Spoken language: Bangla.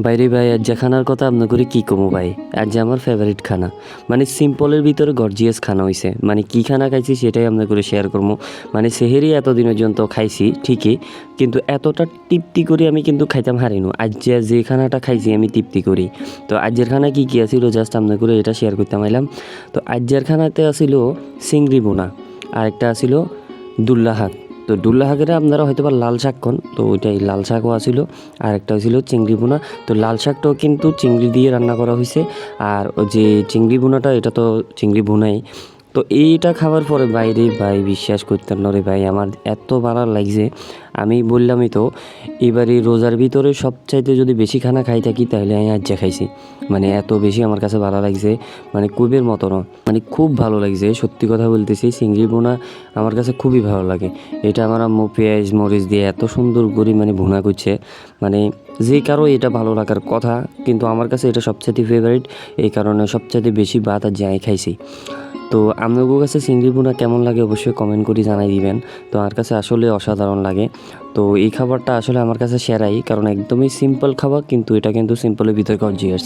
বাইরে ভাই আজ যে খানার কথা আপনার করে কী কমো ভাই, আজ যে আমার ফেভারিট খানা, মানে সিম্পলের ভিতরে গর্জিয়াস খানা হয়েছে। মানে কী খানা খাইছি সেটাই আপনার করে শেয়ার করবো। মানে সেহেরি এতদিনের জন্য খাইছি ঠিকই, কিন্তু এতটা তৃপ্তি করে আমি কিন্তু খাইতাম হারিনু। আজ যে খানাটা খাইছি আমি তৃপ্তি করি। তো আজের খানা কী কী আছিল জাস্ট আপনার করে এটা শেয়ার করতে আইলাম। তো আজের খানাতে আসিল চিংড়ি বোনা, আর একটা আসিল দুল্লা শাক। তো দুল্লা শাকের আপনারা হয়তো বা লাল শাক কন, তো ওইটাই লাল শাকও আসিল। আর একটা হয়েছিল চিংড়ি বোনা। তো লাল শাকটাও কিন্তু চিংড়ি দিয়ে রান্না করা হয়েছে, আর ওই যে চিংড়ি বোনাটা এটা তো চিংড়ি বোনাই। তো এইটা খাওয়ার পরে বাইরে ভাই বিশ্বাস করতেন না রে ভাই, আমার এত ভালো লাগছে। আমি বললামই তো, এবারে রোজার ভিতরে সবচাইতে যদি বেশি খানা খাই থাকি তাহলে আমি আজ খাইছি। মানে এত বেশি আমার কাছে ভালো লাগছে, মানে কুবের মতো না, মানে খুব ভালো লাগছে। সত্যি কথা বলতেছি, চিংড়ি বোনা আমার কাছে খুবই ভালো লাগে। এটা আমার আম্মু পেঁয়াজ মরিচ দিয়ে এত সুন্দর করে মানে ভুনা করছে, মানে যে কারো এটা ভালো লাগার কথা, কিন্তু আমার কাছে এটা সবচেয়ে ফেভারিট। এই কারণে সবচেয়ে বেশি ভাত আর যাই খাইছি। তো আপনাদের কাছে চিংড়ি বোনা কেমন লাগে অবশ্যই কমেন্ট করে জানাই দিবেন। তো আমার কাছে আসলে অসাধারণ লাগে। তো এই খাবারটা আসলে আমার কাছে সেরাই, কারণ একদমই সিম্পল খাবার, কিন্তু এটা কিন্তু সিম্পলের ভিতরে গর্জিয়াস।